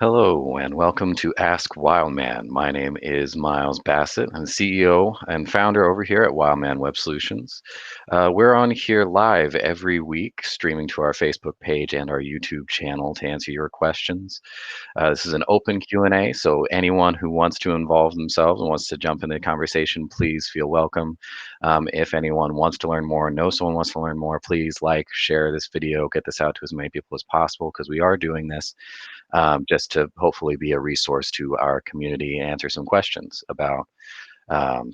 Hello and welcome to Ask Wildman. My name is Miles Bassett. I'm the CEO and founder over here at Wildman Web Solutions. We're on here live every week, streaming to our Facebook page and our YouTube channel to answer your questions. This is an open Q&A, so anyone who wants to involve themselves and wants to jump in the conversation, please feel welcome. If anyone wants to learn more, know someone wants to learn more, please like, share this video, get this out to as many people as possible because we are doing this just to hopefully be a resource to our community and answer some questions about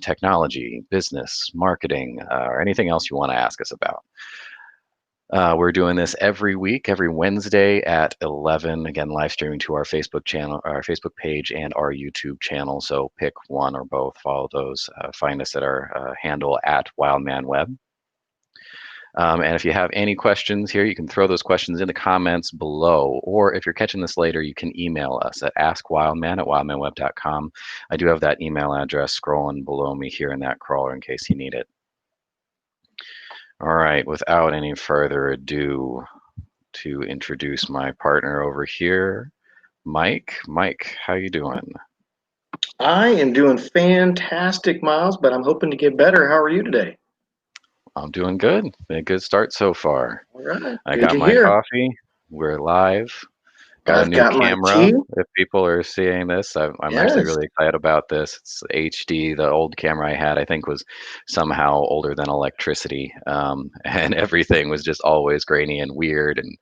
technology, business, marketing, or anything else you want to ask us about. We're doing this every week, every Wednesday at 11. Again, live streaming to our Facebook channel, our Facebook page, and our YouTube channel. So pick one or both, follow those. Find us at our handle at WildmanWeb. And if you have any questions here, you can throw those questions in the comments below. Or if you're catching this later, you can email us at askwildman@wildmanweb.com. I do have that email address scrolling below me here in that crawler in case you need it. All right, without any further ado, to introduce my partner over here, Mike. Mike, how you doing? I am doing fantastic, Miles, but I'm hoping to get better. How are you today? I'm doing good. Been a good start so far. All right, I good got to my hear. coffee. We're live. Got a I've new got my camera. tea. If people are seeing this, I'm actually Yes. really excited about this. It's HD. The old camera I had, I think, was somehow older than electricity, and everything was just always grainy and weird. And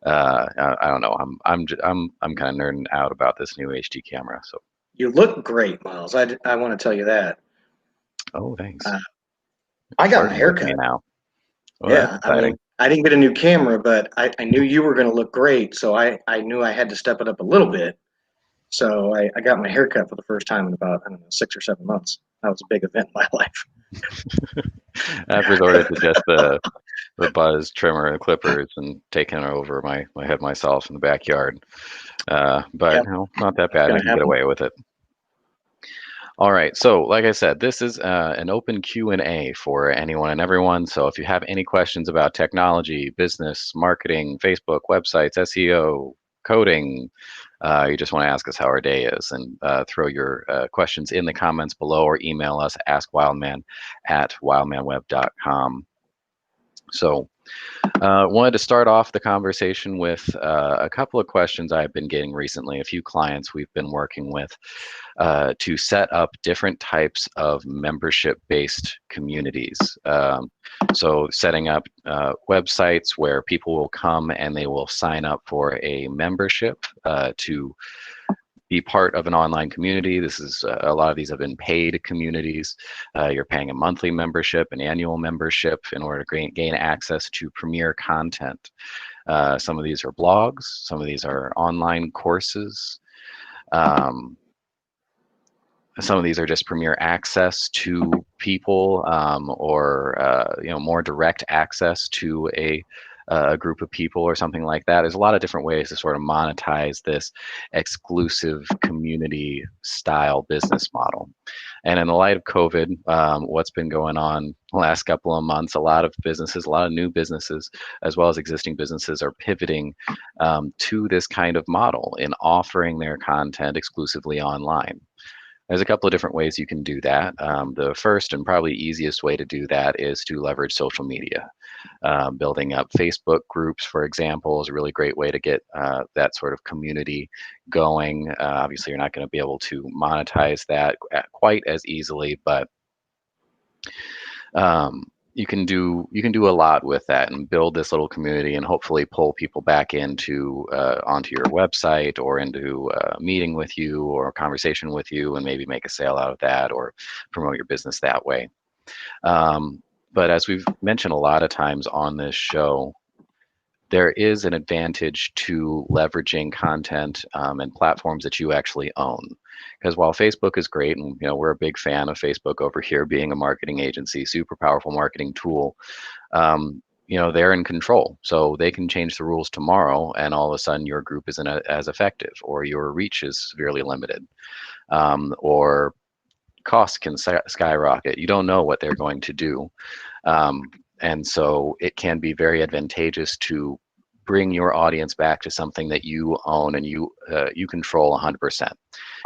I don't know. I'm kind of nerding out about this new HD camera. So, You look great, Miles. I want to tell you that. oh, thanks. Uh, I got my Flirting hair with me cut. now. Oh, that's Yeah, I mean, exciting. I didn't get a new camera, but I knew you were going to look great, so I knew I had to step it up a little bit. So I got my hair cut for the first time in about, I don't know, 6 or 7 months. That was a big event in my life. I've resorted to just the buzz trimmer and clippers and taking over my head myself in the backyard. But Yep, you know, not that that's bad. going We to can get happen. away with it. All right. So, like I said, this is an open Q&A for anyone and everyone. So, if you have any questions about technology, business, marketing, Facebook, websites, SEO, coding, you just want to ask us how our day is, and throw your questions in the comments below or email us askwildman@wildmanweb.com. So, wanted to start off the conversation with a couple of questions I've been getting recently. A few clients we've been working with to set up different types of membership-based communities. So setting up websites where people will come and they will sign up for a membership to be part of an online community. This is a lot of these have been paid communities. You're paying a monthly membership, an annual membership in order to gain access to premier content. Some of these are blogs, some of these are online courses. Some of these are just premier access to people or more direct access to a group of people or something like that. There's a lot of different ways to sort of monetize this exclusive community style business model. And in the light of COVID, what's been going on the last couple of months, a lot of businesses, a lot of new businesses, as well as existing businesses are pivoting to this kind of model in offering their content exclusively online. There's a couple of different ways you can do that. The first and probably easiest way to do that is to leverage social media. Building up Facebook groups, for example, is a really great way to get that sort of community going. Obviously, you're not going to be able to monetize that quite as easily, but um, you can do a lot with that and build this little community and hopefully pull people back into onto your website or into a meeting with you or a conversation with you and maybe make a sale out of that or promote your business that way. But as we've mentioned a lot of times on this show, there is an advantage to leveraging content and platforms that you actually own. Because while Facebook is great, and we're a big fan of Facebook over here, being a marketing agency, super powerful marketing tool, they're in control. So they can change the rules tomorrow, and all of a sudden your group isn't as effective, or your reach is severely limited, or costs can skyrocket. You don't know what they're going to do. And so it can be very advantageous to bring your audience back to something that you own and you control 100%.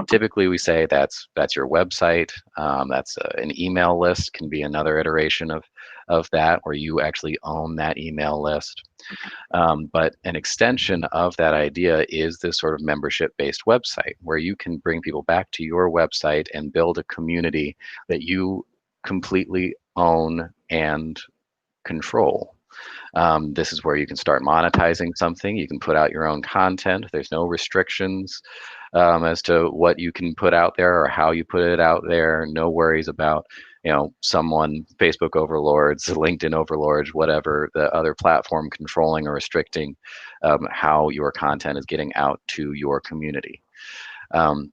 Typically, we say that's your website. That's an email list can be another iteration of that, where you actually own that email list. But an extension of that idea is this sort of membership-based website where you can bring people back to your website and build a community that you completely own and control. This is where you can start monetizing something. You can put out your own content. There's no restrictions as to what you can put out there or how you put it out there. No worries about, someone, Facebook overlords, LinkedIn overlords, whatever the other platform controlling or restricting how your content is getting out to your community.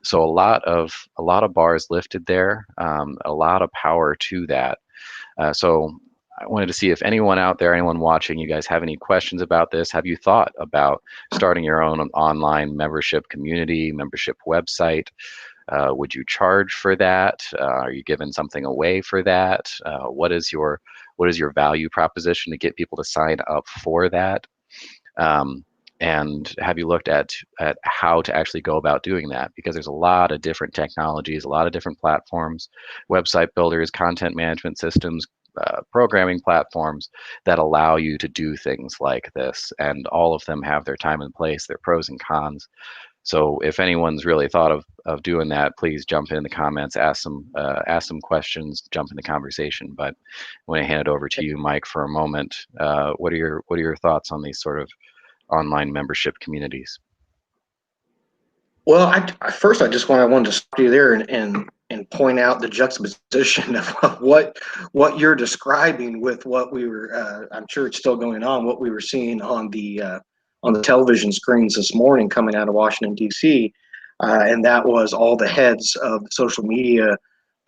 So a lot of bars lifted there, a lot of power to that. So I wanted to see if anyone out there, anyone watching, you guys have any questions about this. Have you thought about starting your own online membership community, membership website? Would you charge for that? Are you giving something away for that? What is your value proposition to get people to sign up for that? And have you looked at how to actually go about doing that? Because there's a lot of different technologies, a lot of different platforms, website builders, content management systems, programming platforms that allow you to do things like this. And all of them have their time and place, their pros and cons. So if anyone's really thought of doing that, please jump in the comments, ask some questions, jump in the conversation. But I want to hand it over to you, Mike, for a moment. What are your thoughts on these sort of online membership communities? Well, first I just wanted to stop you there and point out the juxtaposition of what you're describing with what we were. I'm sure it's still going on. What we were seeing on the television screens this morning coming out of Washington D.C. And that was all the heads of the social media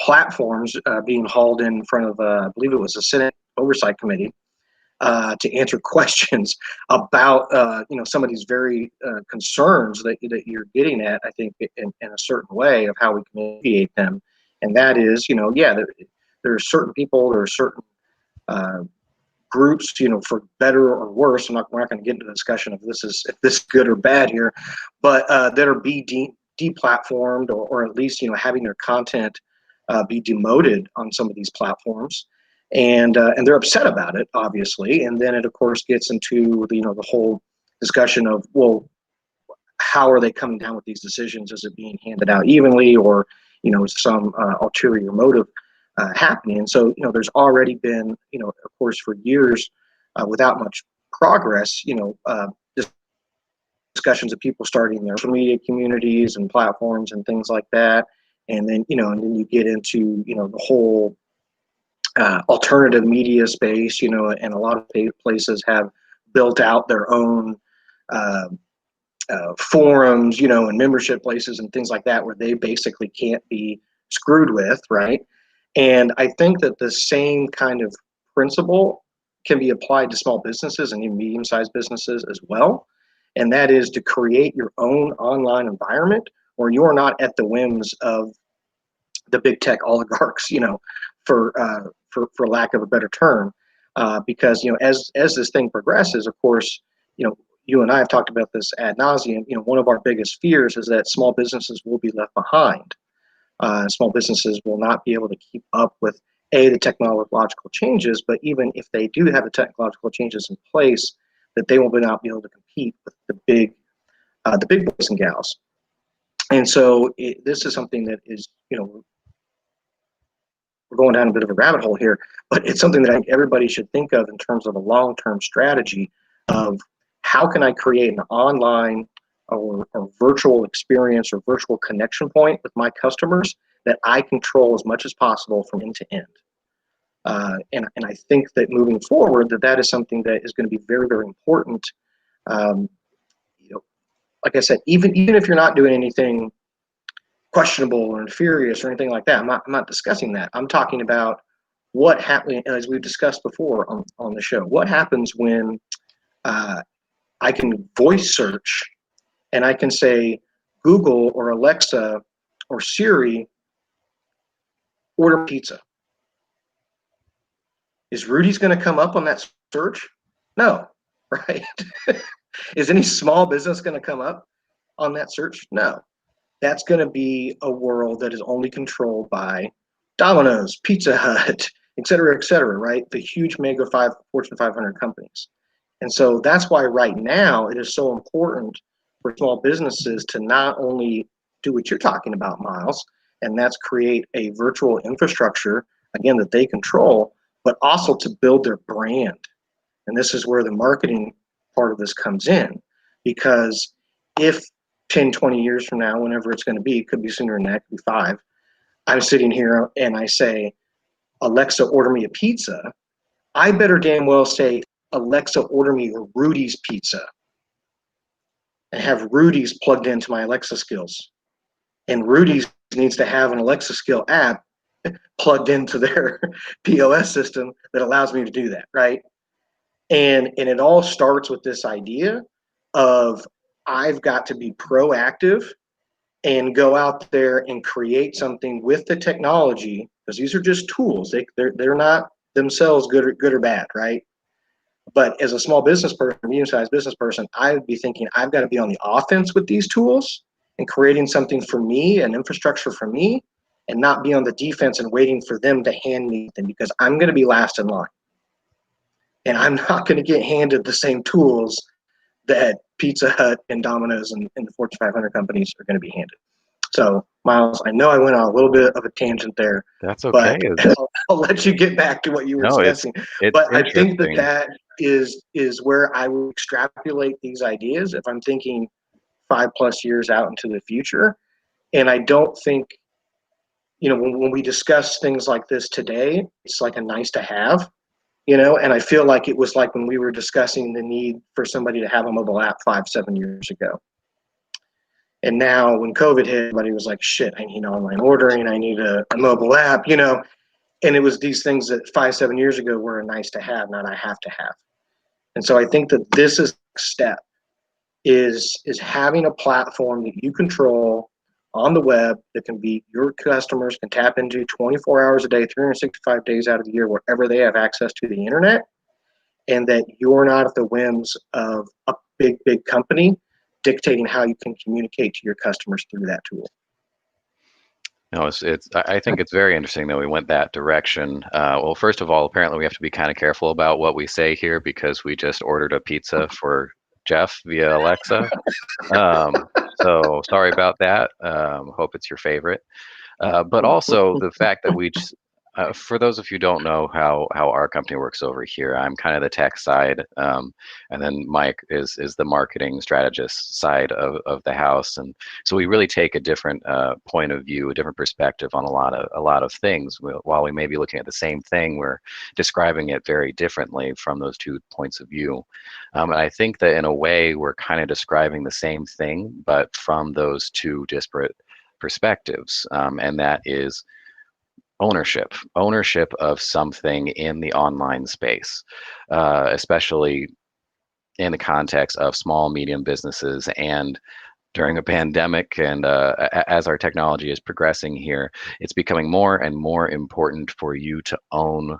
platforms being hauled in front of, I believe it was the Senate Oversight Committee, to answer questions about some of these very concerns that you're getting at. I think in a certain way of how we can mediate them, and that is, there are certain people, there are certain groups, for better or worse. We're not going to get into the discussion of if this is good or bad here, but that are being deplatformed or at least having their content be demoted on some of these platforms. And they're upset about it, obviously. And then it, of course, gets into the whole discussion of, well, how are they coming down with these decisions? Is it being handed out evenly, or some ulterior motive happening? And so there's already been of course for years without much progress, discussions of people starting their social media communities and platforms and things like that. And then you get into the whole alternative media space, and a lot of places have built out their own forums, and membership places and things like that, where they basically can't be screwed with, right? And I think that the same kind of principle can be applied to small businesses and even medium-sized businesses as well. And that is to create your own online environment where you're not at the whims of the big tech oligarchs, for lack of a better term, because as this thing progresses, of course, you and I have talked about this ad nauseum. One of our biggest fears is that small businesses will be left behind. Small businesses will not be able to keep up with the technological changes, but even if they do have the technological changes in place, that they will not be able to compete with the big boys and gals. And so this is something that is, we're going down a bit of a rabbit hole here, but it's something that I think everybody should think of in terms of a long-term strategy of how can I create an online or virtual experience or virtual connection point with my customers that I control as much as possible from end to end. And I think that moving forward, that is something that is going to be very, very important. Like I said, even if you're not doing anything questionable or nefarious or anything like that, I'm not discussing that. I'm talking about what happens, as we've discussed before on the show. What happens when I can voice search and I can say, Google or Alexa or Siri, order pizza. Is Rudy's going to come up on that search? No. right? Is any small business going to come up on that search? No. That's going to be a world that is only controlled by Domino's, Pizza Hut, et cetera, right? The huge Fortune 500 companies. And so that's why right now it is so important for small businesses to not only do what you're talking about, Miles, and that's create a virtual infrastructure, again, that they control, but also to build their brand. And this is where the marketing part of this comes in. Because if 10, 20 years from now, whenever it's going to be, it could be sooner than that, could be 5, I'm sitting here and I say, Alexa, order me a pizza, I better damn well say, Alexa, order me a Rudy's pizza, and have Rudy's plugged into my Alexa skills. And Rudy's needs to have an Alexa skill app plugged into their POS system that allows me to do that, right? And it all starts with this idea of I've got to be proactive and go out there and create something with the technology, because these are just tools. They're not themselves good or bad, right? But as a small business person, medium-sized business person, I would be thinking I've got to be on the offense with these tools and creating something for me, an infrastructure for me, and not be on the defense and waiting for them to hand me them, because I'm going to be last in line. And I'm not going to get handed the same tools that Pizza Hut and Domino's and the Fortune 500 companies are going to be handed. So, Miles, I know I went on a little bit of a tangent there, That's okay. but I'll let you get back to what you were No, discussing. it's But I think interesting. that is where I would extrapolate these ideas if I'm thinking 5+ years out into the future. And I don't think, when we discuss things like this today, it's like a nice to have, and I feel like it was like when we were discussing the need for somebody to have a mobile app 5, 7 years ago. And now when COVID hit, everybody was like, shit, I need online ordering. I need a mobile app, and it was these things that 5, 7 years ago were a nice to have, not I have to have. And so I think that this is step is having a platform that you control on the web that can be your customers can tap into 24 hours a day, 365 days out of the year, wherever they have access to the internet, and that you're not at the whims of a big company dictating how you can communicate to your customers through that tool. No, I think it's very interesting that we went that direction. Well, first of all, apparently we have to be kind of careful about what we say here because we just ordered a pizza for Jeff via Alexa. So sorry about that. Hope it's your favorite. But also the fact that for those of you who don't know how our company works over here, I'm kind of the tech side, and then Mike is the marketing strategist side of the house, and so we really take a different point of view, a different perspective on a lot of things. While we may be looking at the same thing, we're describing it very differently from those 2 points of view. And I think that in a way we're kind of describing the same thing, but from those 2 disparate perspectives, and that is ownership of something in the online space, especially in the context of small, medium businesses. And during a pandemic, and as our technology is progressing here, it's becoming more and more important for you to own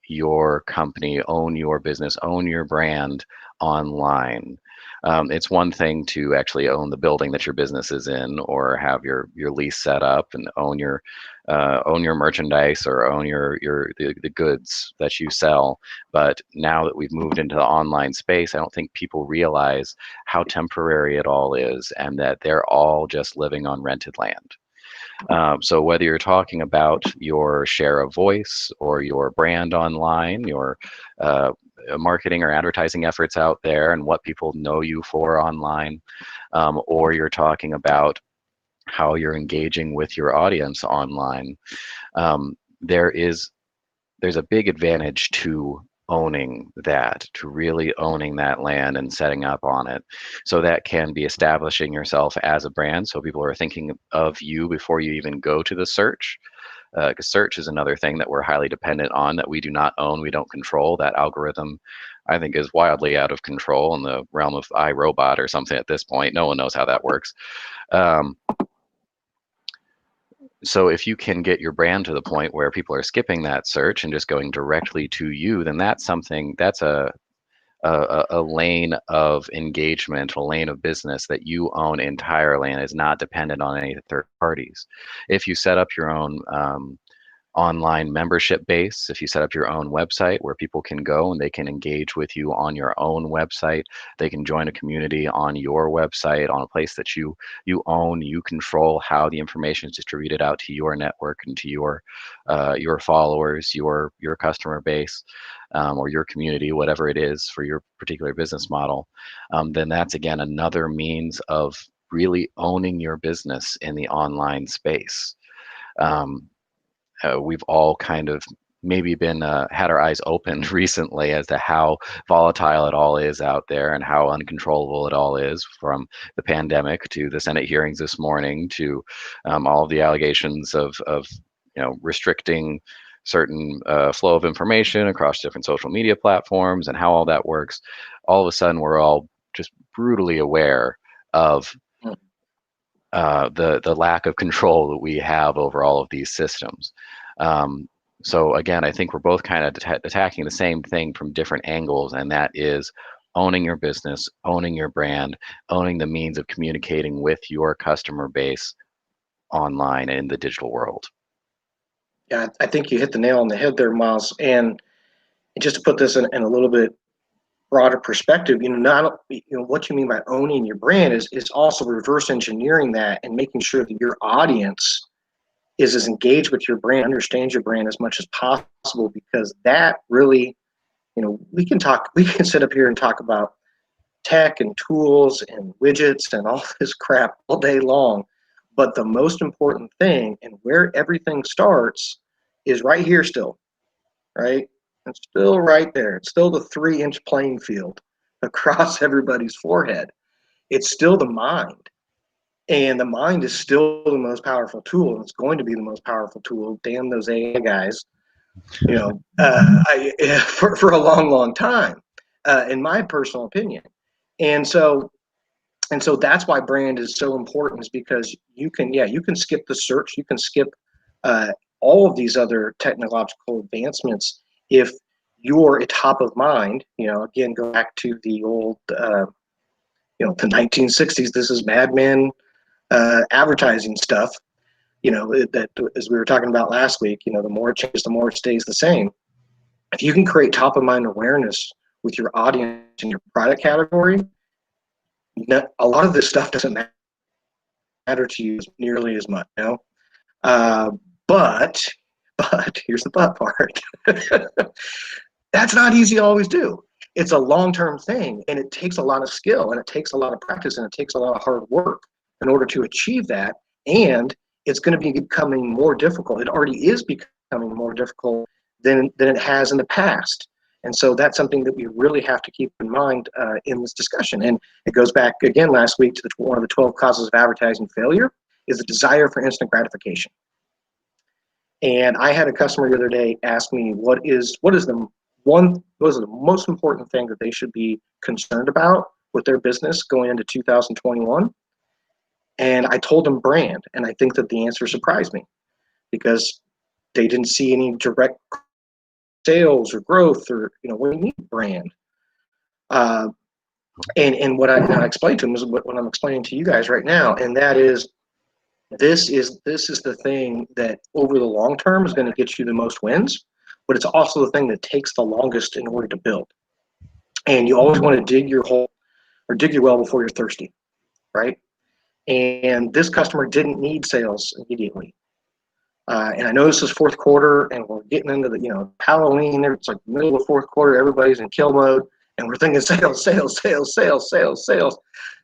your company, own your business, own your brand online. It's one thing to actually own the building that your business is in, or have your lease set up and own your merchandise, or own the goods that you sell. But now that we've moved into the online space, I don't think people realize how temporary it all is, and that they're all just living on rented land. So whether you're talking about your share of voice or your brand online, your marketing or advertising efforts out there and what people know you for online, or you're talking about how you're engaging with your audience online, there's a big advantage to really owning that land and setting up on it. So that can be establishing yourself as a brand, so people are thinking of you before you even go to the search. Because search is another thing that we're highly dependent on, that we do not own, we don't control. That algorithm, I think, is wildly out of control in the realm of iRobot or something at this point. No one knows how that works. So if you can get your brand to the point where people are skipping that search and just going directly to you, then that's a a lane of engagement, a lane of business that you own entirely and is not dependent on any third parties. If you set up your own online membership base, if you set up your own website where people can go and they can engage with you on your own website, they can join a community on your website, on a place that you own, you control how the information is distributed out to your network and to your followers, your customer base, or your community, whatever it is for your particular business model. Then that's again another means of really owning your business in the online space. Um, we've all kind of maybe been had our eyes opened recently as to how volatile it all is out there and how uncontrollable it all is, from the pandemic to the Senate hearings this morning to all of the allegations of restricting certain flow of information across different social media platforms and how all that works. All of a sudden, we're all just brutally aware of the lack of control that we have over all of these systems. So again, I think we're both kind of attacking the same thing from different angles, and that is owning your business, owning your brand, owning the means of communicating with your customer base online and in the digital world. Yeah, I think you hit the nail on the head there, Miles. And just to put this in a little bit broader perspective, not what you mean by owning your brand is also reverse engineering that and making sure that your audience is as engaged with your brand, understands your brand as much as possible, because that really, we can sit up here and talk about tech and tools and widgets and all this crap all day long. But the most important thing and where everything starts is right here still, right? It's still right there. It's still the 3-inch playing field across everybody's forehead. It's still the mind. And the mind is still the most powerful tool, and it's going to be the most powerful tool. Damn those AI guys, for a long, long time, in my personal opinion. And so that's why brand is so important, is because you can skip the search, you can skip all of these other technological advancements if you're a top of mind. Again, go back to the old, the 1960s. This is Mad Men advertising stuff. That, as we were talking about last week, the more it changes, the more it stays the same. If you can create top of mind awareness with your audience in your product category, a lot of this stuff doesn't matter to you nearly as much. But here's the but part. That's not easy to always do. It's a long-term thing, and it takes a lot of skill, and it takes a lot of practice, and it takes a lot of hard work in order to achieve that. And it's going to be becoming more difficult. It already is becoming more difficult than it has in the past. And so that's something that we really have to keep in mind in this discussion. And it goes back again last week to one of the 12 causes of advertising failure is the desire for instant gratification. And I had a customer the other day ask me, what is the most important thing that they should be concerned about with their business going into 2021? And I told them brand. And I think that the answer surprised me, because they didn't see any direct sales or growth, or what do you need brand? And what I explained to them is what I'm explaining to you guys right now, and that is this is the thing that over the long term is going to get you the most wins, but it's also the thing that takes the longest in order to build. And you always want to dig your hole or dig your well before you're thirsty, right? And this customer didn't need sales immediately. And I know this is fourth quarter, and we're getting into the Halloween. It's like the middle of fourth quarter. Everybody's in kill mode, and we're thinking sales, sales, sales, sales, sales, sales.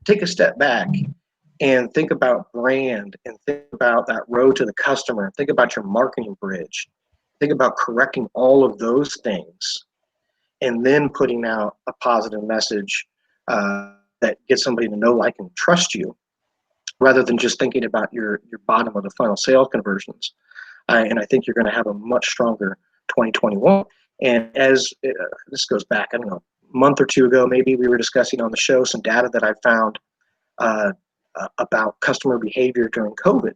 Take a step back and think about brand, and think about that road to the customer. Think about your marketing bridge. Think about correcting all of those things, and then putting out a positive message that gets somebody to know, like, and trust you, rather than just thinking about your bottom of the funnel sales conversions. And I think you're going to have a much stronger 2021. And as this goes back, I don't know, a month or two ago, maybe, we were discussing on the show some data that I found about customer behavior during COVID.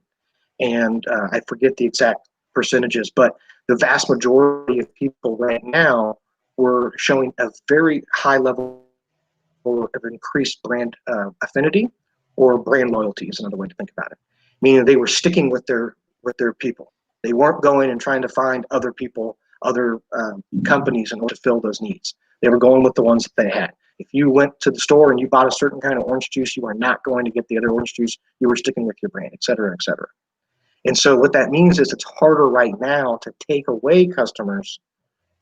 And I forget the exact percentages, but the vast majority of people right now were showing a very high level of increased brand affinity, or brand loyalty is another way to think about it. Meaning they were sticking with their people. They weren't going and trying to find other people, other companies in order to fill those needs. They were going with the ones that they had. If you went to the store and you bought a certain kind of orange juice, you are not going to get the other orange juice. You were sticking with your brand, et cetera, et cetera. And so what that means is it's harder right now to take away customers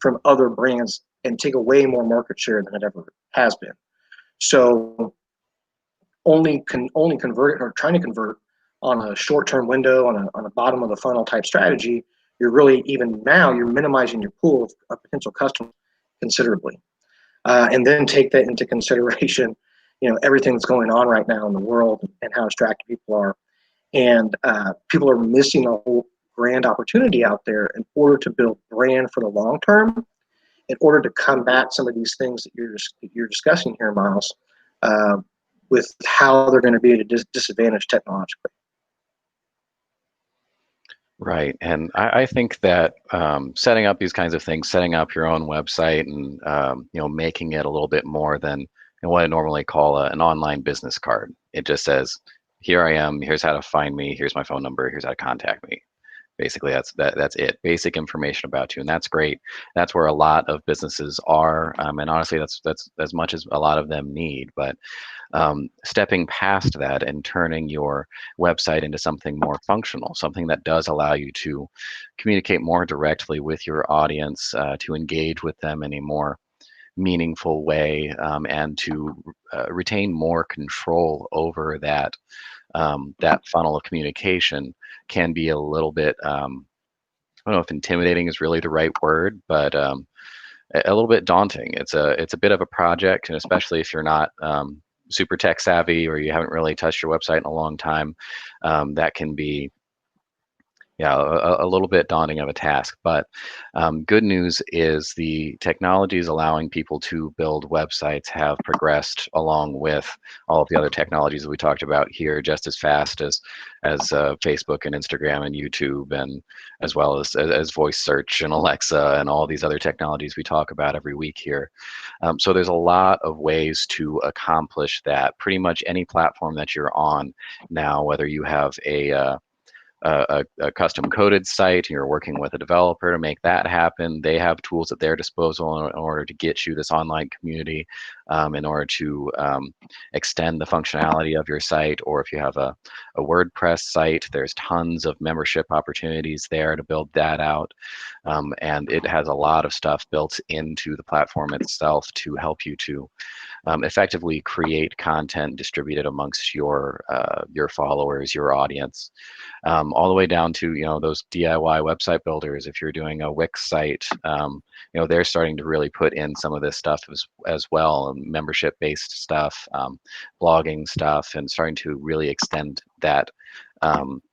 from other brands and take away more market share than it ever has been. So only convert, or trying to convert on a short-term window, on a bottom of the funnel type strategy, you're really, even now, you're minimizing your pool of potential customers considerably. And then take that into consideration, everything that's going on right now in the world and how distracted people are. And people are missing a whole grand opportunity out there in order to build brand for the long term, in order to combat some of these things that you're discussing here, Miles, with how they're going to be at a disadvantage technologically. Right. And I think that setting up these kinds of things, setting up your own website and, making it a little bit more than what I normally call an online business card. It just says, here I am, here's how to find me, here's my phone number, here's how to contact me. Basically, that's it. Basic information about you, and that's great. That's where a lot of businesses are, and honestly, that's as much as a lot of them need. But stepping past that and turning your website into something more functional, something that does allow you to communicate more directly with your audience, to engage with them in a more meaningful way, and to retain more control over that funnel of communication, can be a little bit, I don't know if intimidating is really the right word, but a little bit daunting. It's a bit of a project, and especially if you're not super tech savvy or you haven't really touched your website in a long time, that can be, yeah, a little bit daunting of a task. But good news is the technologies allowing people to build websites have progressed along with all of the other technologies that we talked about here, just as fast as Facebook and Instagram and YouTube, and as well as voice search and Alexa and all these other technologies we talk about every week here. So there's a lot of ways to accomplish that. Pretty much any platform that you're on now, whether you have a custom coded site and you're working with a developer to make that happen, they have tools at their disposal in order to get you this online community, in order to extend the functionality of your site. Or if you have a WordPress site, there's tons of membership opportunities there to build that out, and it has a lot of stuff built into the platform itself to help you to effectively create content distributed amongst your followers, your audience, all the way down to those DIY website builders. If you're doing a Wix site, they're starting to really put in some of this stuff as well, membership-based stuff, blogging stuff, and starting to really extend that,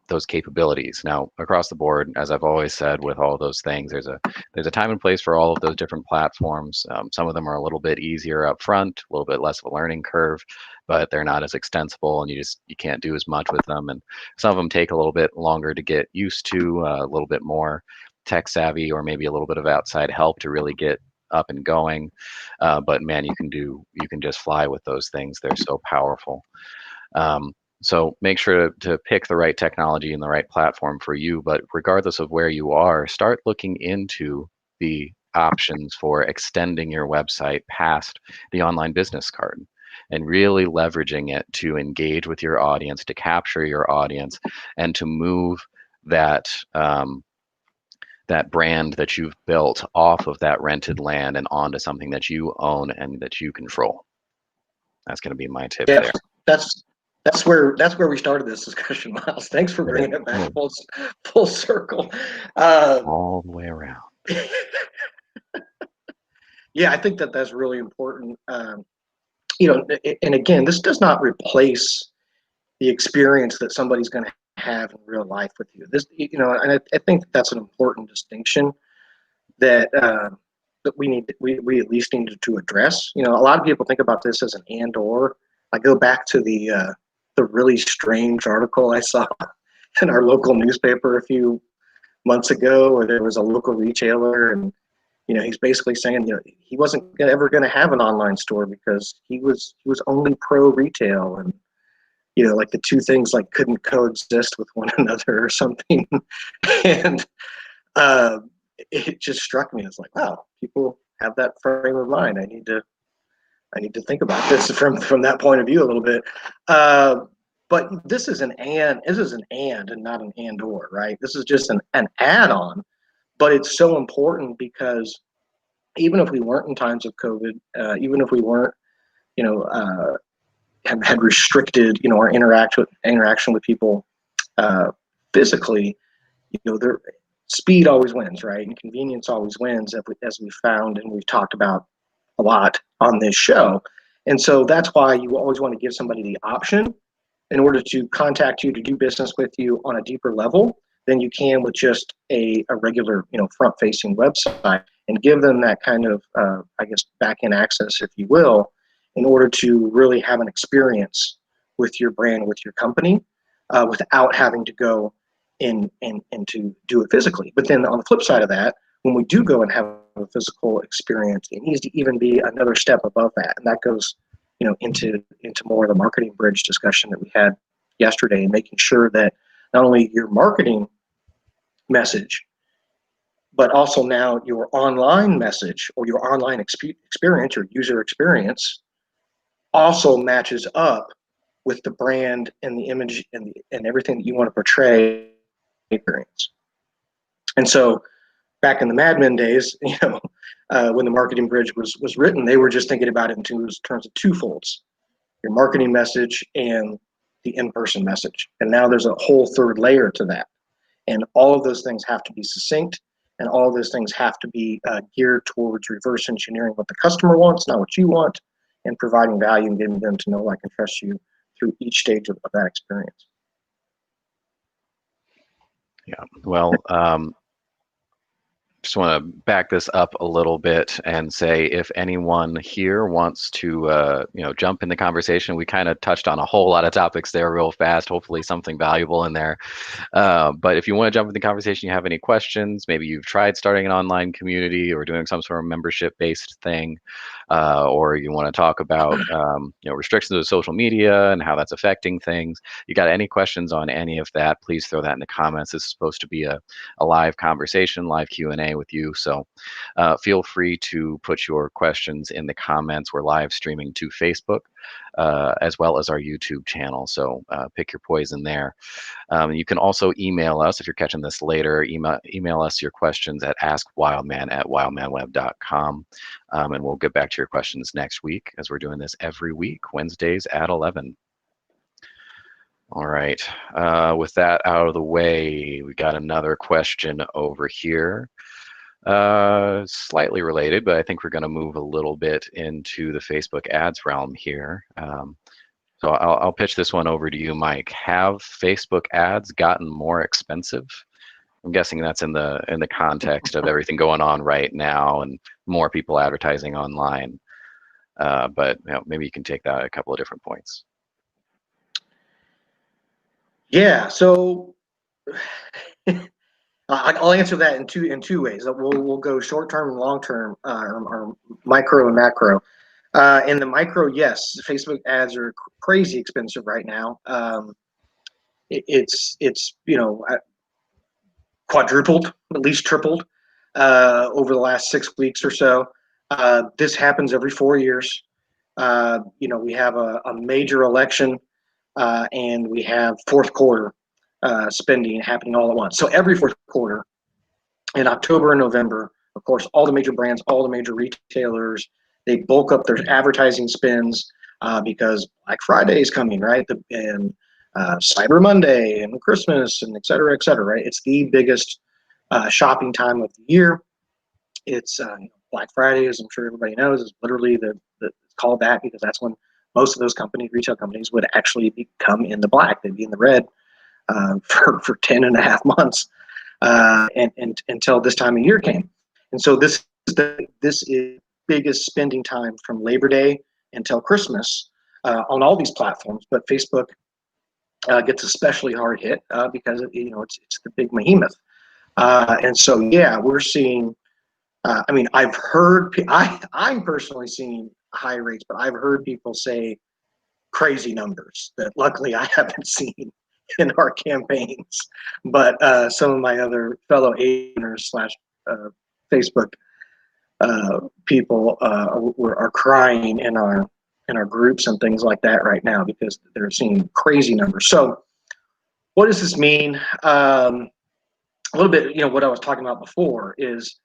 those capabilities. Now, across the board, as I've always said, with all those things, there's a time and place for all of those different platforms. Some of them are a little bit easier up front, a little bit less of a learning curve, but they're not as extensible, and you can't do as much with them. And some of them take a little bit longer to get used to, a little bit more tech savvy, or maybe a little bit of outside help to really get up and going. But man, you can just fly with those things. They're so powerful. So make sure to pick the right technology and the right platform for you. But regardless of where you are, start looking into the options for extending your website past the online business card, and really leveraging it to engage with your audience, to capture your audience, and to move that that brand that you've built off of that rented land and onto something that you own and that you control. That's going to be my tip there. That's where we started this discussion, Miles. Thanks for bringing it back full circle. All the way around. Yeah, I think that's really important. And again, this does not replace the experience that somebody's going to have in real life with you. And I think that's an important distinction that we at least need to address. A lot of people think about this as an and/or. I go back to the really strange article I saw in our local newspaper a few months ago, where there was a local retailer, and he's basically saying, he wasn't ever going to have an online store because he was only pro retail, and like the two things like couldn't coexist with one another or something. And uh, it just struck me as like, wow, people have that frame of mind. I need to think about this from that point of view a little bit. But this is an and not an and or, right? This is just an add-on, but it's so important because even if we weren't in times of COVID, even if we weren't, had restricted, our interaction with people physically, their speed always wins, right? And convenience always wins, as we found and we've talked about a lot on this show. And so that's why you always want to give somebody the option in order to contact you, to do business with you on a deeper level than you can with just a regular, front-facing website, and give them that kind of, back-end access, if you will, in order to really have an experience with your brand, with your company, without having to go in and to do it physically. But then on the flip side of that, when we do go and have a physical experience, it needs to even be another step above that. And that goes, into more of the marketing bridge discussion that we had yesterday, and making sure that not only your marketing message, but also now your online message or your online experience or user experience also matches up with the brand and the image and everything that you want to portray experience. And so back in the Mad Men days, when the marketing bridge was written, they were just thinking about it in terms of twofolds: your marketing message and the in-person message. And now there's a whole third layer to that. And all of those things have to be succinct, and all of those things have to be geared towards reverse engineering what the customer wants, not what you want, and providing value and getting them to know, like, and trust you through each stage of that experience. Yeah. Well, just want to back this up a little bit and say, if anyone here wants to jump in the conversation, we kind of touched on a whole lot of topics there real fast, hopefully something valuable in there. But if you want to jump in the conversation, you have any questions, maybe you've tried starting an online community or doing some sort of membership based thing, or you want to talk about restrictions of social media and how that's affecting things, you got any questions on any of that, please throw that in the comments. This is supposed to be a live conversation, live Q&A with you. So feel free to put your questions in the comments. We're live streaming to Facebook as well as our YouTube channel. So pick your poison there. You can also email us if you're catching this later. Email us your questions at askwildman@wildmanweb.com. And we'll get back to your questions next week, as we're doing this every week, Wednesdays at 11. All right. With that out of the way, we got another question over here. Slightly related, but I think we're going to move a little bit into the Facebook ads realm here. So I'll pitch this one over to you, Mike. Have Facebook ads gotten more expensive? I'm guessing that's in the context of everything going on right now and more people advertising online. But maybe you can take that at a couple of different points. Yeah. So I'll answer that in two ways. We'll go short term and long term, or micro and macro. In the micro, yes, Facebook ads are crazy expensive right now. It's quadrupled, at least tripled, over the last 6 weeks or so. This happens every 4 years. We have a major election, and we have fourth quarter spending happening all at once. So every fourth quarter, in October and November, of course, all the major brands, all the major retailers, they bulk up their advertising spends because Black Friday is coming, right? And Cyber Monday and Christmas and et cetera, right? It's the biggest shopping time of the year. It's Black Friday, as I'm sure everybody knows, is literally it's called that because that's when most of those retail companies, would actually become in the black. They'd be in the red for 10 and a half months and until this time of year came. And so this is biggest spending time from Labor Day until Christmas on all these platforms. But Facebook gets especially hard hit because it's the big behemoth. And so, yeah, we're seeing I mean, I've heard, I'm personally seeing high rates, but I've heard people say crazy numbers that luckily I haven't seen in our campaigns. But some of my other fellow owners slash Facebook people are crying in our groups and things like that right now because they're seeing crazy numbers. So what does this mean? A little bit, what I was talking about before is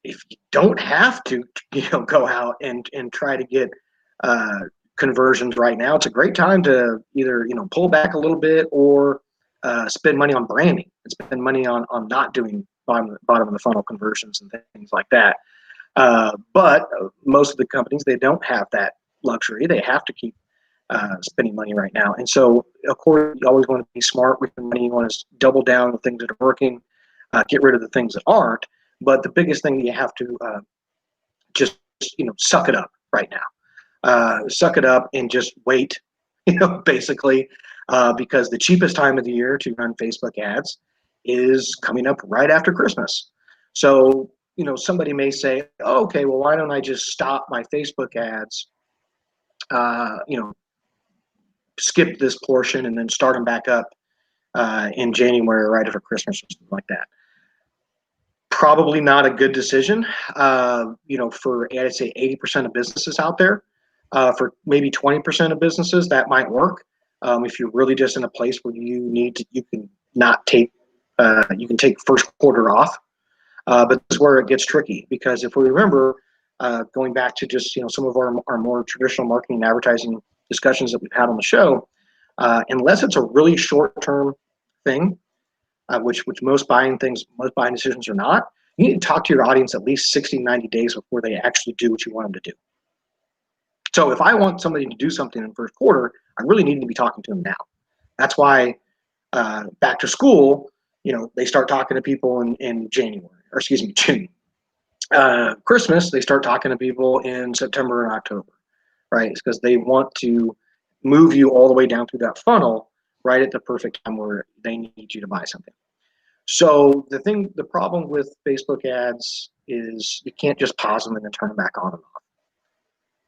if you don't have to, go out and try to get conversions right now, it's a great time to either, pull back a little bit or spend money on branding and spend money on not doing bottom of the funnel conversions and things like that. But most of the companies, they don't have that luxury. They have to keep spending money right now. And so, of course, you always want to be smart with your money. You want to double down on the things that are working, get rid of the things that aren't. But the biggest thing you have to just, suck it up right now. Suck it up and just wait, basically, because the cheapest time of the year to run Facebook ads is coming up right after Christmas. So, somebody may say, oh, okay, well, why don't I just stop my Facebook ads, skip this portion and then start them back up in January right after Christmas or something like that. Probably not a good decision, for, I'd say 80% of businesses out there. For maybe 20% of businesses, that might work. If you're really just in a place where you can not take, you can take first quarter off. But this is where it gets tricky because if we remember, going back to just some of our more traditional marketing and advertising discussions that we've had on the show, unless it's a really short-term thing, which most buying decisions are not, you need to talk to your audience at least 60, 90 days before they actually do what you want them to do. So if I want somebody to do something in the first quarter, I really need to be talking to them now. That's why back to school, they start talking to people in January, or excuse me, June. Christmas, they start talking to people in September and October, right? It's because they want to move you all the way down through that funnel right at the perfect time where they need you to buy something. So the problem with Facebook ads is you can't just pause them and then turn them back on and off.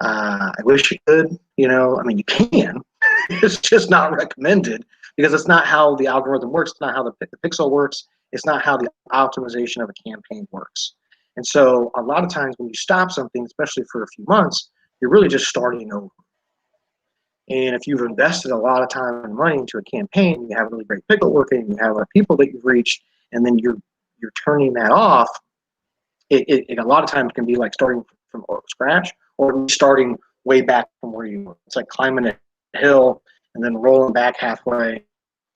I wish you could, I mean, you can. It's just not recommended because it's not how the algorithm works. It's not how the pixel works. It's not how the optimization of a campaign works. And so a lot of times when you stop something, especially for a few months, you're really just starting over. And if you've invested a lot of time and money into a campaign, you have really great pixel working, you have a lot of people that you've reached, and then you're turning that off, it a lot of times can be like starting from scratch or starting way back from where you were. It's like climbing a hill and then rolling back halfway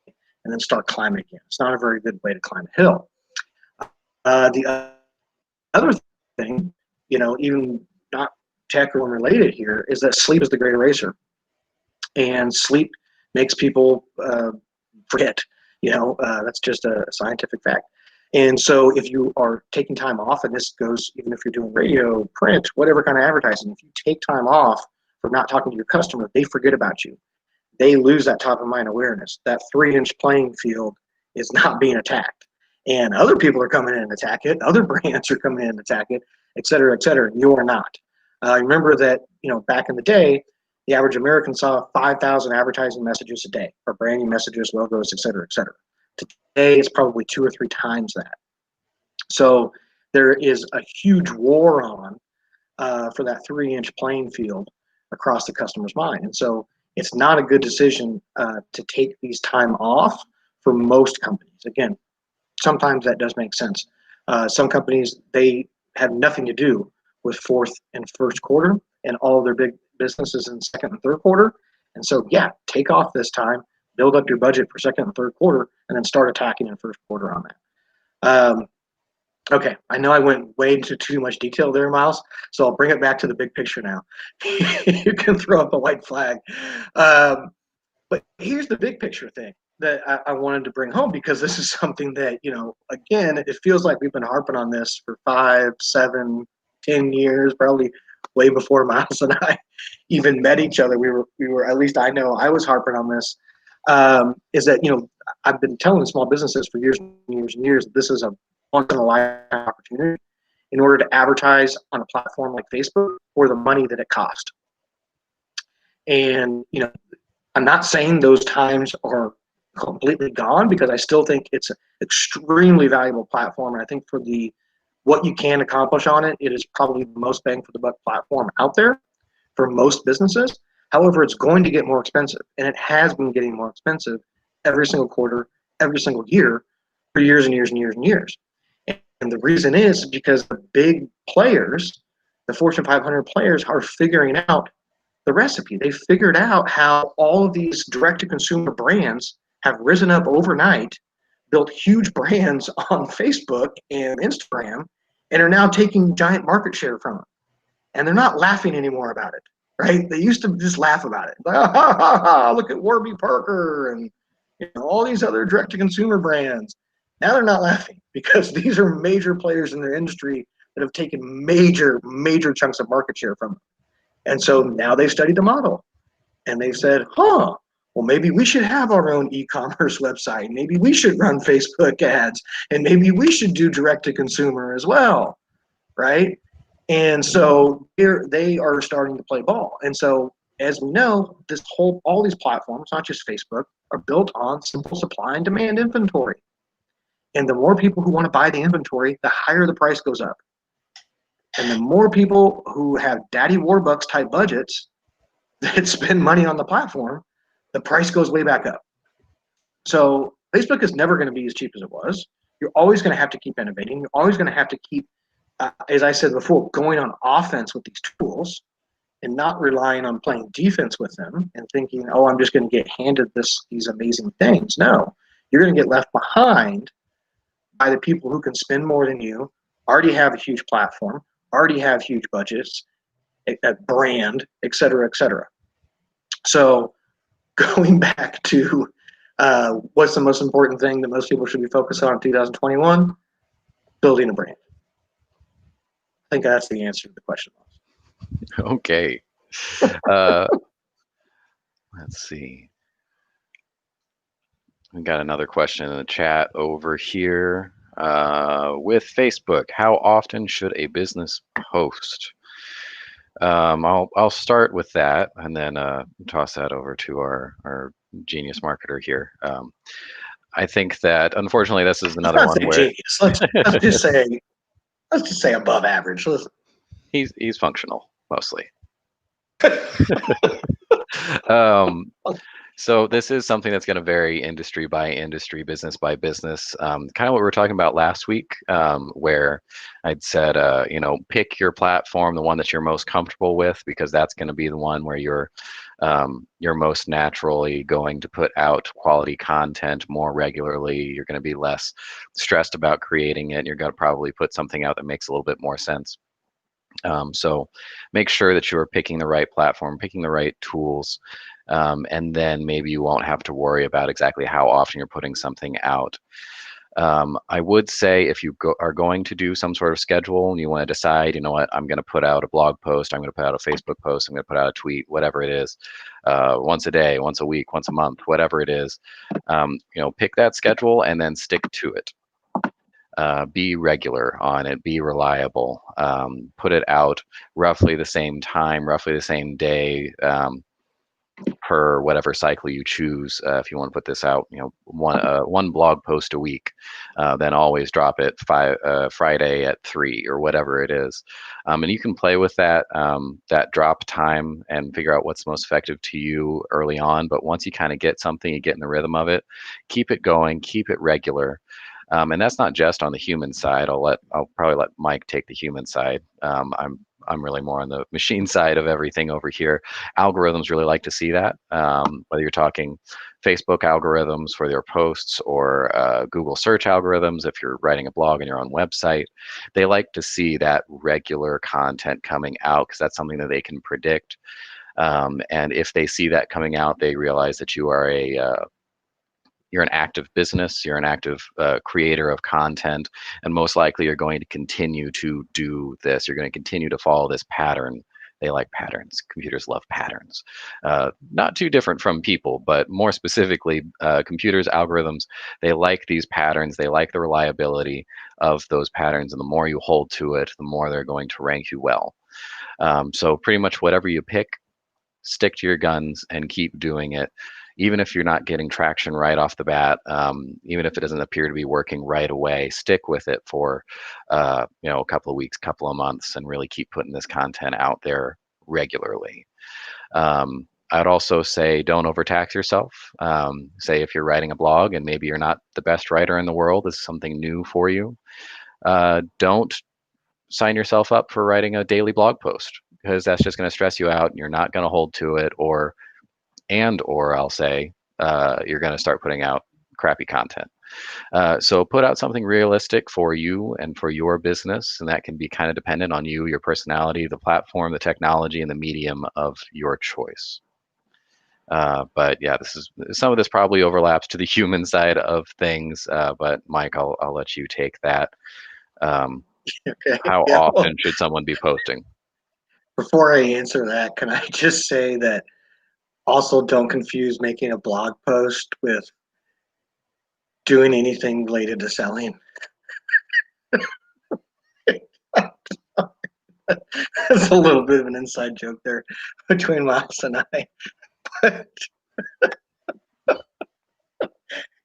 and then start climbing again. It's not a very good way to climb a hill. The other thing, even not tech or related here, is that sleep is the great eraser. And sleep makes people forget. That's just a scientific fact. And so if you are taking time off, and this goes even if you're doing radio, print, whatever kind of advertising, if you take time off for not talking to your customer, they forget about you. They lose that top of mind awareness. That 3-inch playing field is not being attacked. And other people are coming in and attack it. Other brands are coming in and attack it, et cetera, et cetera. You are not. Remember that, back in the day, the average American saw 5,000 advertising messages a day, or branding messages, logos, et cetera, et cetera. Today, it's probably 2 or 3 times that. So there is a huge war on for that 3-inch playing field across the customer's mind. And so it's not a good decision to take these time off for most companies. Again, sometimes that does make sense. Some companies, they have nothing to do with fourth and first quarter, and all of their big businesses in second and third quarter. And so, yeah, take off this time, build up your budget for second and third quarter, and then start attacking in first quarter on that. Okay, I know I went way into too much detail there, Miles, so I'll bring it back to the big picture now. You can throw up a white flag. But here's the big picture thing that I wanted to bring home, because this is something that, again, it feels like we've been harping on this for 5, 7, 10 years, probably way before Miles and I even met each other. We were at least I know I was harping on this. Is that, I've been telling small businesses for years and years and years that this is a once in a lifetime opportunity, in order to advertise on a platform like Facebook or the money that it cost. And, I'm not saying those times are completely gone, because I still think it's an extremely valuable platform. And I think for what you can accomplish on it, it is probably the most bang for the buck platform out there for most businesses. However, it's going to get more expensive, and it has been getting more expensive every single quarter, every single year, for years and years and years and years. And the reason is because the big players, the Fortune 500 players, are figuring out the recipe. They figured out how all of these direct-to-consumer brands have risen up overnight, built huge brands on Facebook and Instagram, and are now taking giant market share from them. And they're not laughing anymore about it, right? They used to just laugh about it. Like, ha, ha, ha, look at Warby Parker and all these other direct-to-consumer brands. Now they're not laughing, because these are major players in their industry that have taken major, major chunks of market share from them. And so now they've studied the model, and they've said, well, maybe we should have our own e-commerce website. Maybe we should run Facebook ads, and maybe we should do direct-to-consumer as well, right? And so they are starting to play ball. And so, as we know, all these platforms, not just Facebook, are built on simple supply and demand inventory. And the more people who want to buy the inventory, the higher the price goes up. And the more people who have Daddy Warbucks type budgets that spend money on the platform, the price goes way back up. So Facebook is never going to be as cheap as it was. You're always going to have to keep innovating. You're always going to have to keep, as I said before, going on offense with these tools, and not relying on playing defense with them and thinking, oh, I'm just going to get handed these amazing things. No, you're going to get left behind by the people who can spend more than you, already have a huge platform, already have huge budgets, a brand, et cetera, et cetera. So going back to what's the most important thing that most people should be focused on in 2021? Building a brand. I think that's the answer to the question. Okay. Let's see. We got another question in the chat over here. With Facebook, how often should a business post? I'll start with that, and then toss that over to our genius marketer here. I think that, unfortunately, this is another one where genius. Let's just say above average. Listen. He's functional mostly. So this is something that's going to vary industry by industry, business by business. Kind of what we were talking about last week, where I'd said, pick your platform, the one that you're most comfortable with, because that's going to be the one where you're most naturally going to put out quality content more regularly. You're going to be less stressed about creating it. You're going to probably put something out that makes a little bit more sense. So make sure that you're picking the right platform, picking the right tools, and then maybe you won't have to worry about exactly how often you're putting something out. I would say if you are going to do some sort of schedule and you want to decide, you know what, I'm going to put out a blog post, I'm going to put out a Facebook post, I'm going to put out a tweet, whatever it is, once a day, once a week, once a month, whatever it is, pick that schedule and then stick to it. Be regular on it, be reliable, put it out roughly the same time, roughly the same day, per whatever cycle you choose. If you want to put this out, one blog post a week, then always drop it Friday at 3 or whatever it is. And you can play with that drop time and figure out what's most effective to you early on. But once you kind of get something, you get in the rhythm of it, keep it going, keep it regular. And that's not just on the human side. I'll probably let Mike take the human side. I'm really more on the machine side of everything over here. Algorithms really like to see that. Whether you're talking Facebook algorithms for their posts or Google search algorithms, if you're writing a blog on your own website, they like to see that regular content coming out because that's something that they can predict. And if they see that coming out, they realize that you are you're an active business, you're an active creator of content, and most likely you're going to continue to do this. You're going to continue to follow this pattern They like patterns. Computers love patterns. Not too different from people, but more specifically, computers, algorithms, they like these patterns. They like the reliability of those patterns. And the more you hold to it, the more they're going to rank you well. So pretty much whatever you pick, stick to your guns and keep doing it. Even if you're not getting traction right off the bat, even if it doesn't appear to be working right away, stick with it for a couple of weeks, couple of months, and really keep putting this content out there regularly. I'd also say don't overtax yourself. Say if you're writing a blog and maybe you're not the best writer in the world, this is something new for you. Don't sign yourself up for writing a daily blog post because that's just going to stress you out and you're not going to hold to it, or I'll say you're going to start putting out crappy content. So put out something realistic for you and for your business, and that can be kind of dependent on you, your personality, the platform, the technology, and the medium of your choice. But yeah, some of this probably overlaps to the human side of things. But Mike, I'll let you take that. Okay. How Yeah, well, often should someone be posting? before I answer that, can I just say that also don't confuse making a blog post with doing anything related to selling. That's a little bit of an inside joke there between Miles and I. But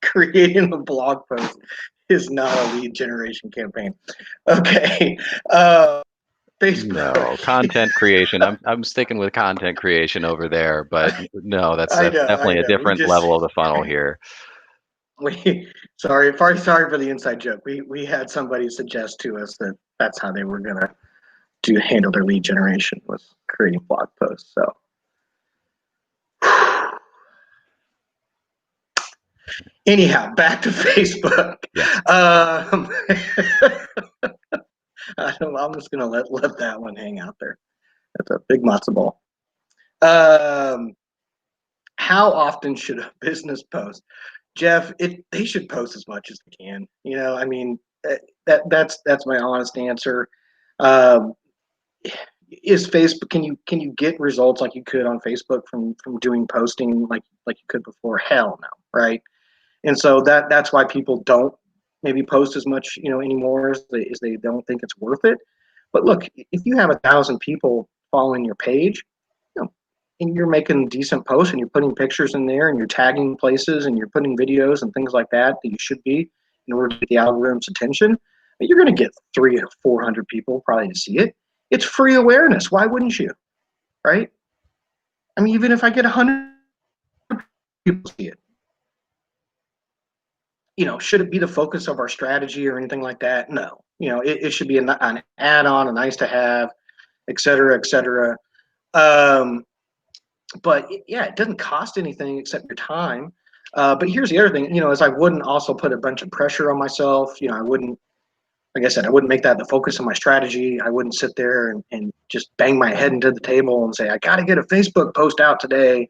creating a blog post is not a lead generation campaign. Okay. Facebook. No, content creation. I'm sticking with content creation over there, but no, that's I know. definitely a We different just level of the funnel here. sorry for the inside joke. We had somebody suggest to us that that's how they were gonna handle their lead generation, was creating blog posts. So anyhow, back to Facebook. Yes. I'm just gonna let that one hang out there. That's a big matzo ball. How often should a business post? Jeff, they should post as much as they can. I mean, that's my honest answer. Um, is Facebook, can you get results like you could on Facebook from doing posting like you could before? Hell no, right? And so that's why people don't maybe post as much anymore, as they don't think it's worth it. But look, if you have 1,000 people following your page, and you're making decent posts and you're putting pictures in there and you're tagging places and you're putting videos and things like that you should be in order to get the algorithm's attention, you're going to get 300 or 400 people probably to see it. It's free awareness. Why wouldn't you? Right? I mean, even if I get 100 people see it, should it be the focus of our strategy or anything like that? No. It should be an add-on, a nice to have, et cetera, et cetera. But yeah, it doesn't cost anything except your time. But here's the other thing, is I wouldn't also put a bunch of pressure on myself. I wouldn't, like I said, I wouldn't make that the focus of my strategy. I wouldn't sit there and just bang my head into the table and say, I got to get a Facebook post out today,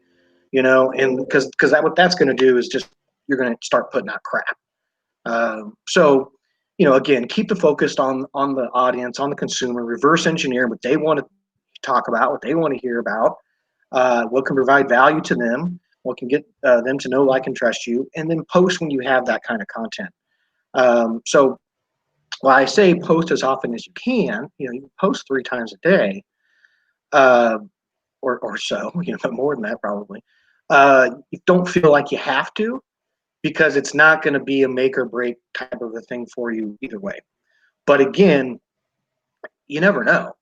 and because what that's going to do is just, you're going to start putting out crap. So, again, keep the focus on the audience, on the consumer, reverse engineer what they want to talk about, what they want to hear about, what can provide value to them, what can get them to know, like, and trust you, and then post when you have that kind of content. So while I say post as often as you can, you can post 3 times a day, or so, but more than that probably. You don't feel like you have to, because it's not going to be a make or break type of a thing for you either way. But again, you never know,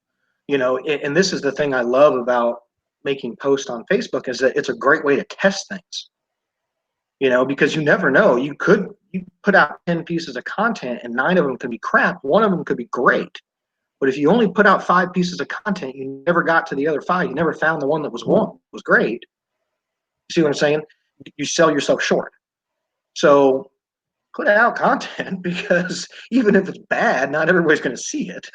and this is the thing I love about making posts on Facebook, is that it's a great way to test things, because you never know. You put out 10 pieces of content and 9 of them could be crap. 1 of them could be great. But if you only put out 5 pieces of content, you never got to the other 5. You never found the one that was great. See what I'm saying? You sell yourself short. So put out content, because even if it's bad, not everybody's going to see it.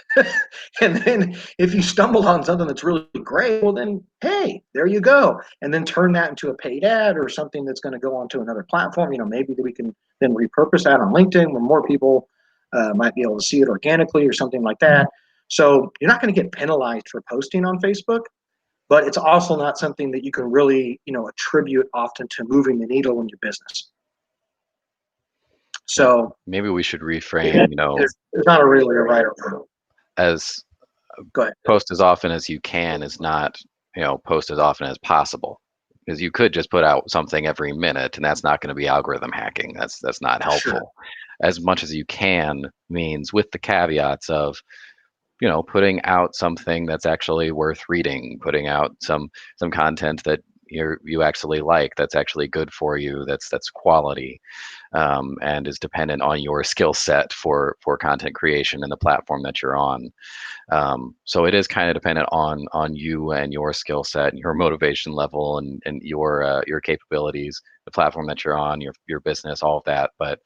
And then if you stumble on something that's really great, well then, hey, there you go. And then turn that into a paid ad or something that's going to go onto another platform. Maybe we can then repurpose that on LinkedIn where more people might be able to see it organically or something like that. So you're not going to get penalized for posting on Facebook. but it's also not something that you can really, attribute often to moving the needle in your business. Well, So maybe we should reframe, there's not a really a right or wrong. as Go ahead. post as often as you can is not, post as often as possible. Because you could just put out something every minute, and that's not going to be algorithm hacking. That's not Sure. helpful. As much as you can means with the caveats of, putting out something that's actually worth reading, putting out some content that you actually like, that's actually good for you, that's quality, and is dependent on your skill set for content creation and the platform that you're on. So it is kind of dependent on you and your skill set and your motivation level and your capabilities, the platform that you're on, your business, all of that. But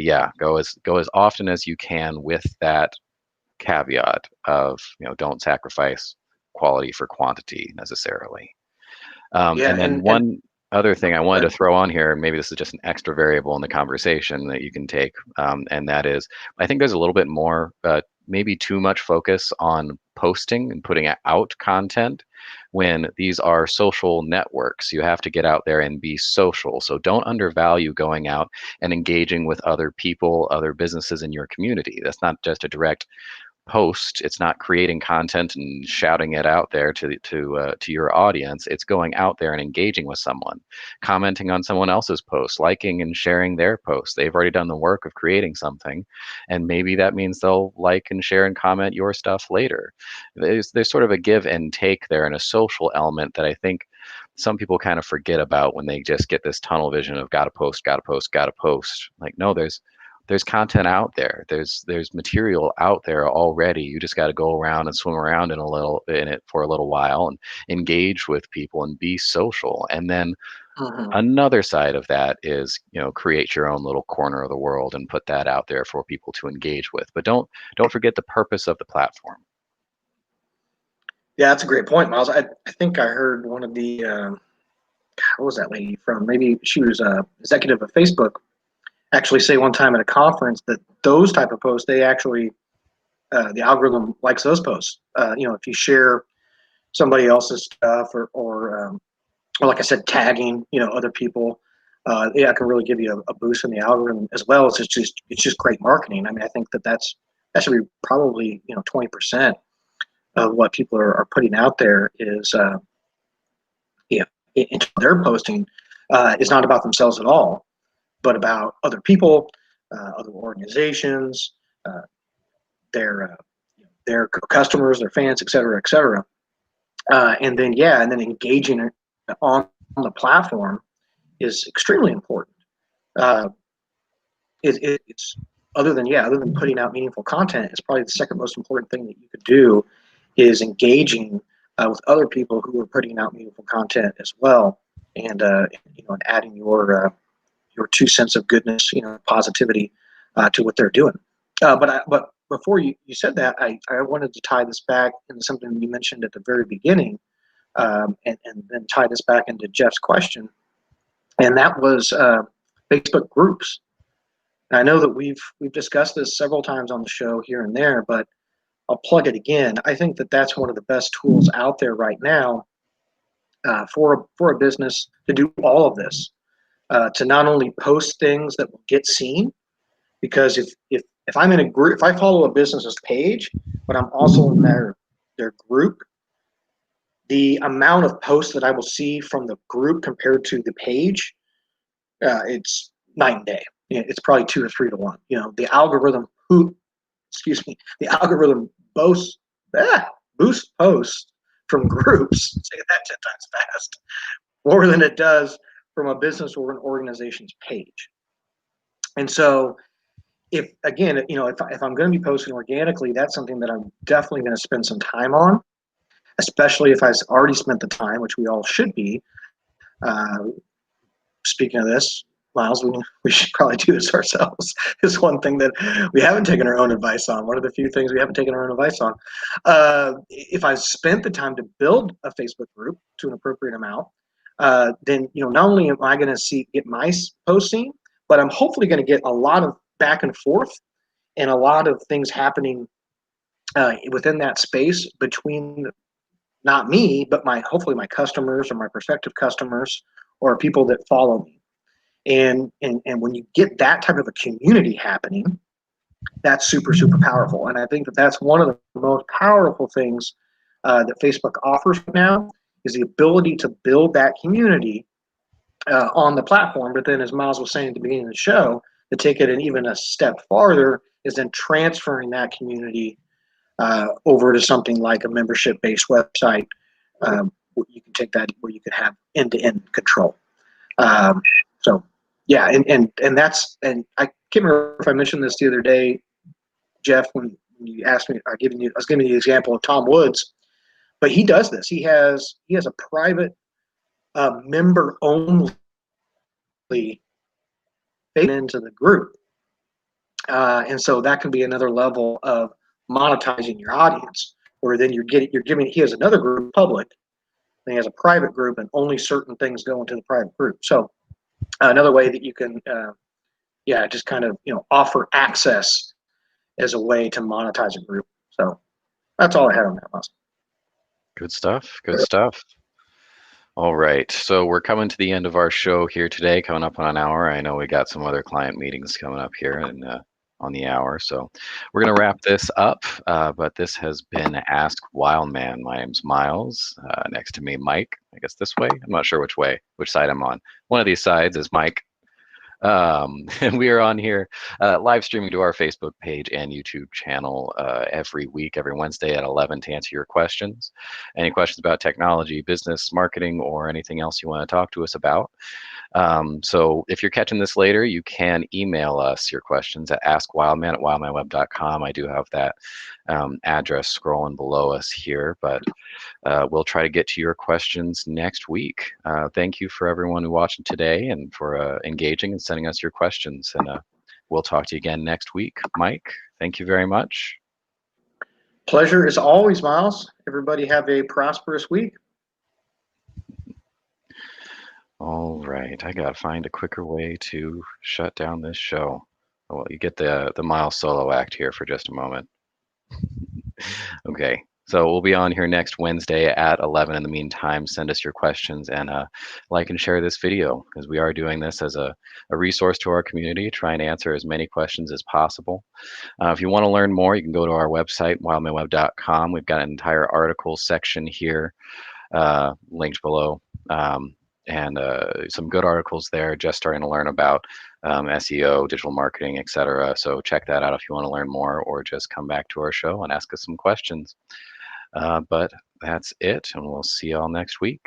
yeah, go as often as you can with that caveat of, don't sacrifice quality for quantity necessarily. Yeah, And then and one other thing I wanted but to throw on here, and maybe this is just an extra variable in the conversation that you can take, and that is, I think there's a little bit more, maybe too much focus on posting and putting out content when these are social networks. You have to get out there and be social. So don't undervalue going out and engaging with other people, other businesses in your community. That's not just a direct post. It's not creating content and shouting it out there to your audience. It's going out there and engaging with someone, commenting on someone else's post, liking and sharing their post. They've already done the work of creating something, and maybe that means they'll like and share and comment your stuff later. There's sort of a give and take there and a social element that I think some people kind of forget about when they just get this tunnel vision of gotta post, gotta post, gotta post. Like, no, there's content out there. There's material out there already. You just got to go around and swim around in it for a little while and engage with people and be social. And then mhm. another side of that is, create your own little corner of the world and put that out there for people to engage with. But don't forget the purpose of the platform. Yeah, that's a great point, Miles. I think I heard one of the what was that lady from? Maybe she was executive of Facebook. Actually, say one time at a conference that those type of posts, they actually the algorithm likes those posts. If you share somebody else's stuff or like I said, tagging other people, yeah, it can really give you a boost in the algorithm as well as it's just great marketing. I mean, I think that should be probably 20% of what people are putting out there is yeah, their posting is not about themselves at all, but about other people, other organizations, uh, their their customers, their fans, et cetera, et cetera. And then engaging on the platform is extremely important. Uh, it's other than putting out meaningful content, it's probably the second most important thing that you could do is engaging with other people who are putting out meaningful content as well, and adding your 2 cents of goodness, positivity to what they're doing. But before you said that, I wanted to tie this back into something you mentioned at the very beginning, and then tie this back into Jeff's question, and that was Facebook groups. And I know that we've discussed this several times on the show here and there, but I'll plug it again. I think that that's one of the best tools out there right now for a business to do all of this, to not only post things that will get seen, because if I'm in a group, if I follow a business's page, but I'm also in their group, the amount of posts that I will see from the group compared to the page, it's night and day. It's probably 2 or 3 to 1. The algorithm the algorithm boosts posts from groups, say that 10 times fast, more than it does from a business or an organization's page. And so, if again, if I'm going to be posting organically, that's something that I'm definitely going to spend some time on, especially if I've already spent the time, which we all should be. Uh, Speaking of this, Miles, we should probably do this ourselves. Is one thing that we haven't taken our own advice on. One of the few things we haven't taken our own advice on. If I spent the time to build a Facebook group to an appropriate amount, then not only am I going to get my posting, but I'm hopefully going to get a lot of back and forth and a lot of things happening within that space between not me, but hopefully my customers or my prospective customers or people that follow me. And when you get that type of a community happening, that's super, super powerful. And I think that that's one of the most powerful things that Facebook offers now is the ability to build that community on the platform. But then, as Miles was saying at the beginning of the show, to take it even a step farther is then transferring that community over to something like a membership-based website. You can take that where you can have end-to-end control. So, yeah, and that's, and I can't remember if I mentioned this the other day, Jeff, when you asked me, I was giving you the example of Tom Woods, but he does this. He has a private member only into the group, and so that can be another level of monetizing your audience. Where then you're giving. He has another group public, and he has a private group, and only certain things go into the private group. So another way that you can, just kind of offer access as a way to monetize a group. So that's all I had on that, Miles. Good stuff. Good stuff. All right. So we're coming to the end of our show here today, coming up on an hour. I know we got some other client meetings coming up here and on the hour. So we're going to wrap this up. But this has been Ask Wildman. My name's Miles. Next to me, Mike. I guess this way. I'm not sure which side I'm on. One of these sides is Mike. And we are on here live streaming to our Facebook page and YouTube channel every week, every Wednesday at 11 to answer your questions. Any questions about technology, business, marketing, or anything else you want to talk to us about. So if you're catching this later, you can email us your questions at askwildman@wildmanweb.com. I do have that address scrolling below us here, but we'll try to get to your questions next week. Thank you for everyone who watched today and for engaging and sending us your questions. And we'll talk to you again next week. Mike, thank you very much. Pleasure as always, Miles. Everybody have a prosperous week. All right, I gotta find a quicker way to shut down this show. Oh, well, you get the Miles solo act here for just a moment. Okay, so we'll be on here next Wednesday at 11. In the meantime, send us your questions and like and share this video because we are doing this as a resource to our community, trying to answer as many questions as possible. If you want to learn more, you can go to our website, wildmanweb.com. We've got an entire article section here linked below. And some good articles there, just starting to learn about SEO, digital marketing, etc. So check that out if you want to learn more, or just come back to our show and ask us some questions. But that's it, and we'll see y'all next week.